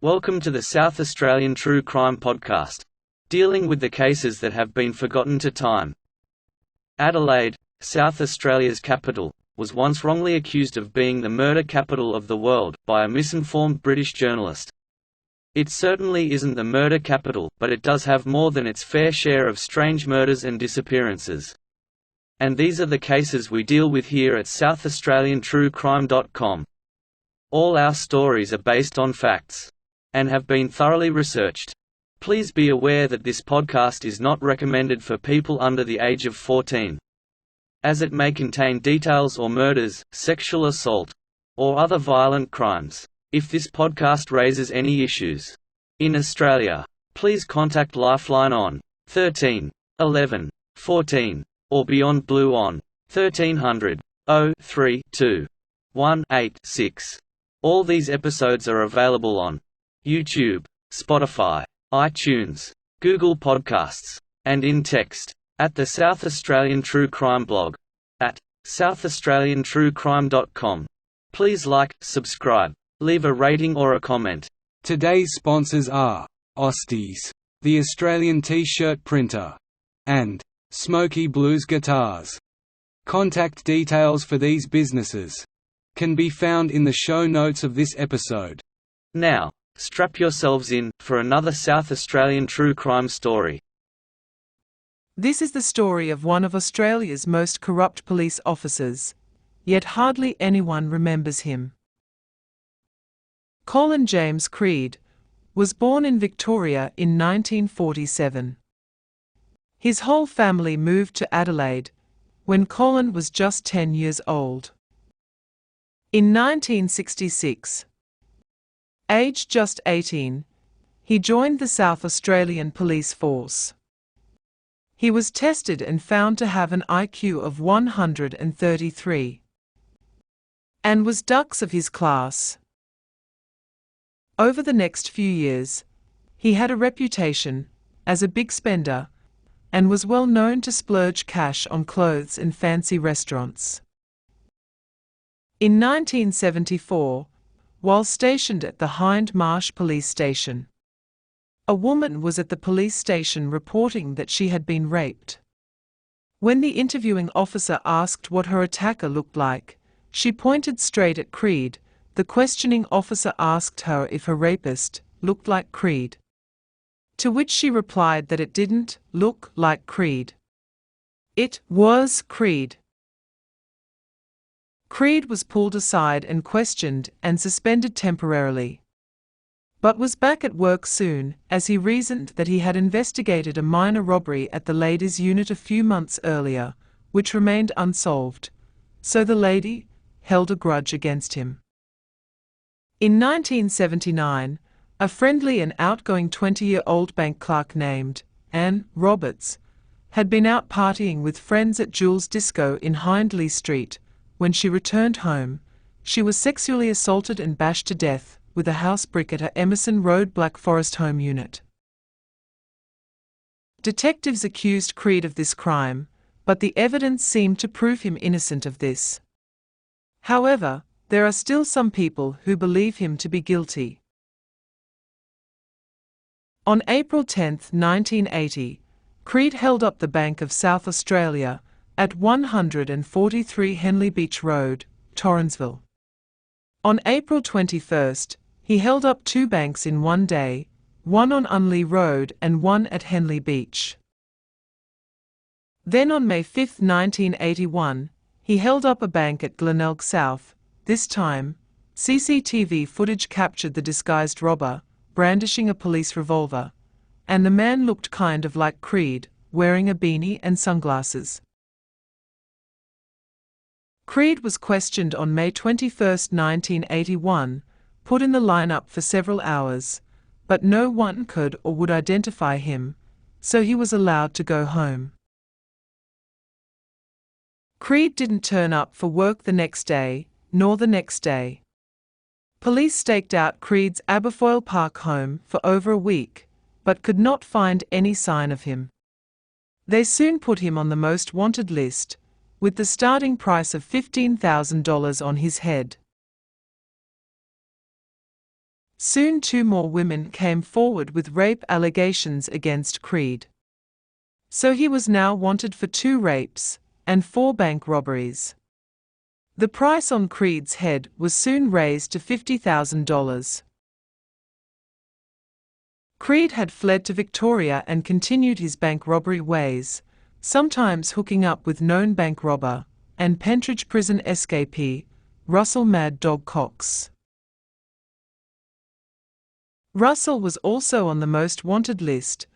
Welcome to the South Australian True Crime Podcast, dealing with the cases that have been forgotten to time. Adelaide, South Australia's capital, was once wrongly accused of being the murder capital of the world by a misinformed British journalist. It certainly isn't the murder capital, but it does have more than its fair share of strange murders and disappearances. And these are the cases we deal with here at southaustraliantruecrime.com. All our stories are based on facts and have been thoroughly researched. Please be aware that this podcast is not recommended for people under the age of 14, as it may contain details or murders, sexual assault, or other violent crimes. If this podcast raises any issues in Australia, please contact Lifeline on 13 11 14 or Beyond Blue on 1300 032 186. All these episodes are available on YouTube, Spotify, iTunes, Google Podcasts, and in text, at the South Australian True Crime blog, at southaustraliantruecrime.com. Please like, subscribe, leave a rating or a comment. Today's sponsors are AUSTEES, the Australian T-shirt printer, and SMOKY Blues Guitars. Contact details for these businesses can be found in the show notes of this episode. Now, strap yourselves in for another South Australian true crime story. This is the story of one of Australia's most corrupt police officers, yet hardly anyone remembers him. Colin James Creed was born in Victoria in 1947. His whole family moved to Adelaide when Colin was just 10 years old. In 1966, aged just 18, he joined the South Australian Police Force. He was tested and found to have an IQ of 133 and was dux of his class. Over the next few years, he had a reputation as a big spender and was well known to splurge cash on clothes in fancy restaurants. In 1974, while stationed at the Hind Marsh Police Station, a woman was at the police station reporting that she had been raped. When the interviewing officer asked what her attacker looked like, she pointed straight at Creed. The questioning officer asked her if her rapist looked like Creed, to which she replied that it didn't look like Creed. It was Creed. Creed was pulled aside and questioned and suspended temporarily, but was back at work soon, as he reasoned that he had investigated a minor robbery at the ladies' unit a few months earlier, which remained unsolved, so the lady held a grudge against him. In 1979, a friendly and outgoing 20-year-old bank clerk named Anne Roberts had been out partying with friends at Jules Disco in Hindley Street. When she returned home, she was sexually assaulted and bashed to death with a house brick at her Emerson Road Black Forest home unit. Detectives accused Creed of this crime, but the evidence seemed to prove him innocent of this. However, there are still some people who believe him to be guilty. On April 10, 1980, Creed held up the Bank of South Australia at 143 Henley Beach Road, Torrensville. On April 21, he held up two banks in one day, one on Unley Road and one at Henley Beach. Then on May 5, 1981, he held up a bank at Glenelg South. This time, CCTV footage captured the disguised robber brandishing a police revolver, and the man looked kind of like Creed, wearing a beanie and sunglasses. Creed was questioned on May 21, 1981, put in the lineup for several hours, but no one could or would identify him, so he was allowed to go home. Creed didn't turn up for work the next day, nor the next day. Police staked out Creed's Aberfoyle Park home for over a week, but could not find any sign of him. They soon put him on the most wanted list, with the starting price of $15,000 on his head. Soon 2 more women came forward with rape allegations against Creed. So he was now wanted for 2 rapes and 4 bank robberies. The price on Creed's head was soon raised to $50,000. Creed had fled to Victoria and continued his bank robbery ways, sometimes hooking up with known bank robber and Pentridge prison escapee, Russell Mad Dog Cox. Russell was also on the most wanted list,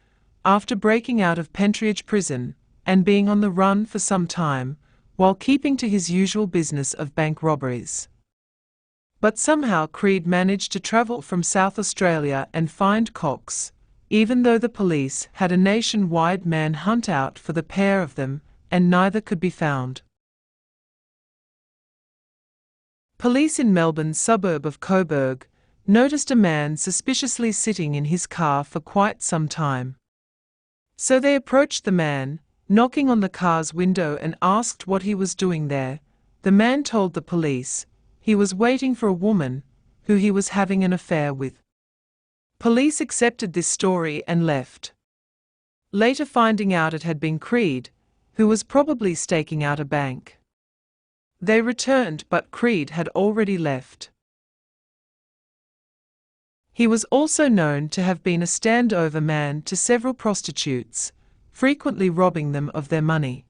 after breaking out of Pentridge prison and being on the run for some time, while keeping to his usual business of bank robberies. But somehow Creed managed to travel from South Australia and find Cox, even though the police had a nationwide manhunt out for the pair of them, and neither could be found. Police in Melbourne's suburb of Coburg noticed a man suspiciously sitting in his car for quite some time. So they approached the man, knocking on the car's window, and asked what he was doing there. The man told the police he was waiting for a woman who he was having an affair with. Police accepted this story and left. Later finding out it had been Creed, who was probably staking out a bank. They returned, but Creed had already left. He was also known to have been a standover man to several prostitutes, frequently robbing them of their money.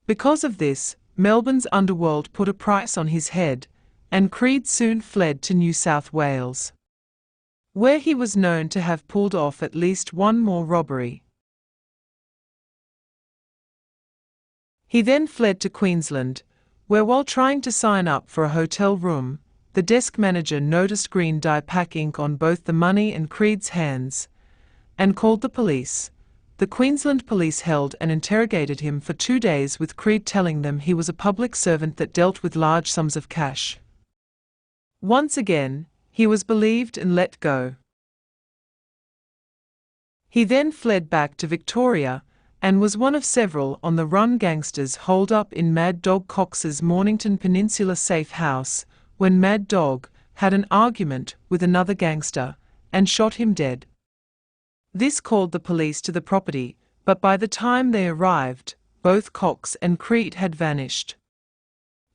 Because of this, Melbourne's underworld put a price on his head, and Creed soon fled to New South Wales, where he was known to have pulled off at least 1 more robbery. He then fled to Queensland, where while trying to sign up for a hotel room, the desk manager noticed green dye pack ink on both the money and Creed's hands, and called the police. The Queensland police held and interrogated him for 2 days, with Creed telling them he was a public servant that dealt with large sums of cash. Once again, he was believed and let go. He then fled back to Victoria, and was one of several on-the-run gangsters holed up in Mad Dog Cox's Mornington Peninsula safe house, when Mad Dog had an argument with another gangster and shot him dead. This called the police to the property, but by the time they arrived, both Cox and Creed had vanished.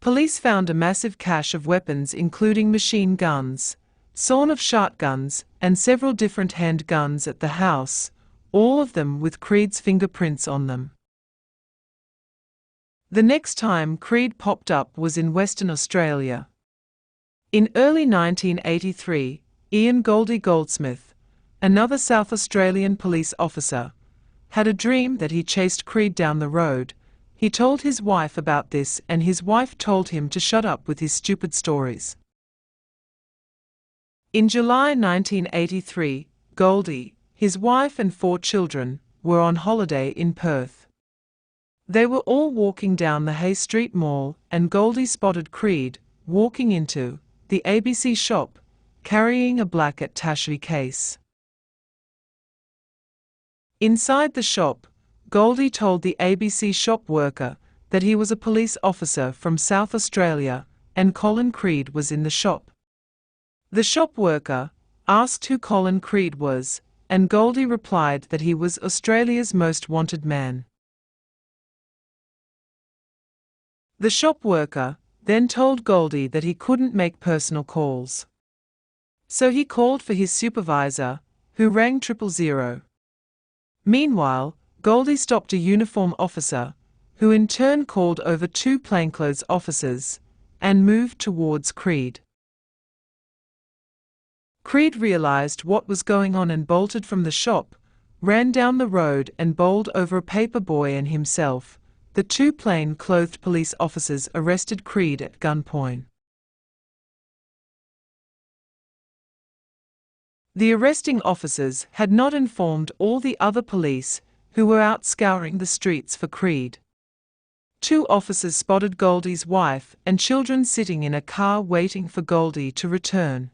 Police found a massive cache of weapons, including machine guns, sawn-off shotguns, and several different handguns at the house, all of them with Creed's fingerprints on them. The next time Creed popped up was in Western Australia. In early 1983, Ian Goldie Goldsmith, another South Australian police officer, had a dream that he chased Creed down the road. He told his wife about this, and his wife told him to shut up with his stupid stories. In July 1983, Goldie, his wife and 4 children, were on holiday in Perth. They were all walking down the Hay Street Mall, and Goldie spotted Creed walking into the ABC shop, carrying a black attaché case. Inside the shop, Goldie told the ABC shop worker that he was a police officer from South Australia, and Colin Creed was in the shop. The shop worker asked who Colin Creed was, and Goldie replied that he was Australia's most wanted man. The shop worker then told Goldie that he couldn't make personal calls. So he called for his supervisor, who rang 000. Meanwhile, Goldie stopped a uniformed officer, who in turn called over 2 plainclothes officers, and moved towards Creed. Creed realized what was going on and bolted from the shop, ran down the road and bowled over a paper boy and himself. The 2 plain-clothed police officers arrested Creed at gunpoint. The arresting officers had not informed all the other police who were out scouring the streets for Creed. 2 officers spotted Goldie's wife and children sitting in a car waiting for Goldie to return.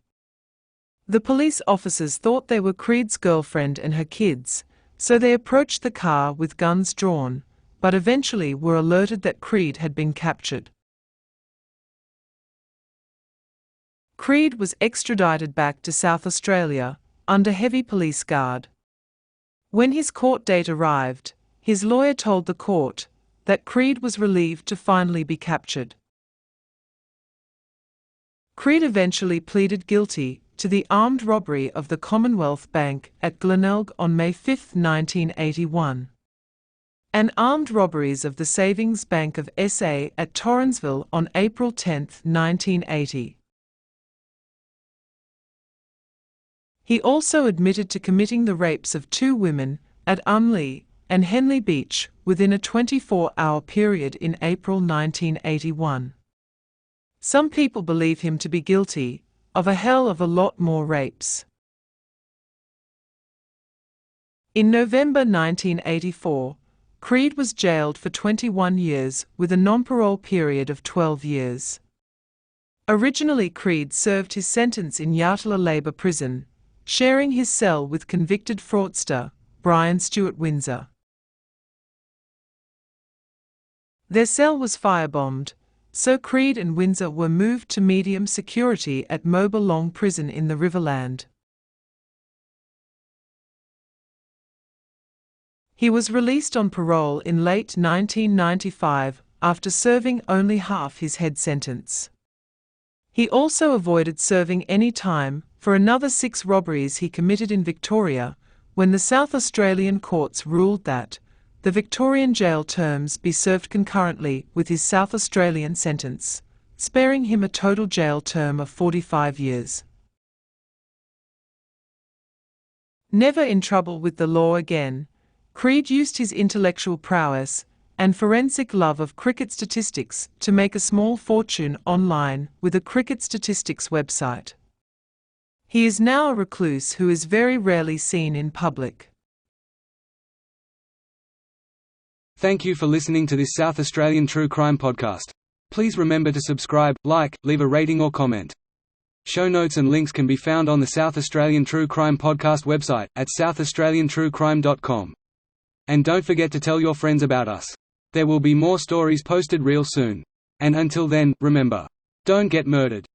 The police officers thought they were Creed's girlfriend and her kids, so they approached the car with guns drawn, but eventually were alerted that Creed had been captured. Creed was extradited back to South Australia, under heavy police guard. When his court date arrived, his lawyer told the court that Creed was relieved to finally be captured. Creed eventually pleaded guilty to the armed robbery of the Commonwealth Bank at Glenelg on May 5, 1981, and armed robberies of the Savings Bank of SA at Torrensville on April 10, 1980. He also admitted to committing the rapes of 2 women at Umley and Henley Beach within a 24-hour period in April 1981. Some people believe him to be guilty of a hell of a lot more rapes. In November 1984, Creed was jailed for 21 years with a non-parole period of 12 years. Originally, Creed served his sentence in Yatala Labour Prison, sharing his cell with convicted fraudster Brian Stewart Windsor. Their cell was firebombed, so Creed and Windsor were moved to medium security at Mobilong Prison in the Riverland. He was released on parole in late 1995 after serving only half his head sentence. He also avoided serving any time for another 6 robberies he committed in Victoria, when the South Australian courts ruled that the Victorian jail terms be served concurrently with his South Australian sentence, sparing him a total jail term of 45 years. Never in trouble with the law again, Creed used his intellectual prowess and forensic love of cricket statistics to make a small fortune online with a cricket statistics website. He is now a recluse who is very rarely seen in public. Thank you for listening to this South Australian True Crime podcast. Please remember to subscribe, like, leave a rating or comment. Show notes and links can be found on the South Australian True Crime podcast website, at southaustraliantruecrime.com. And don't forget to tell your friends about us. There will be more stories posted real soon. And until then, remember, don't get murdered.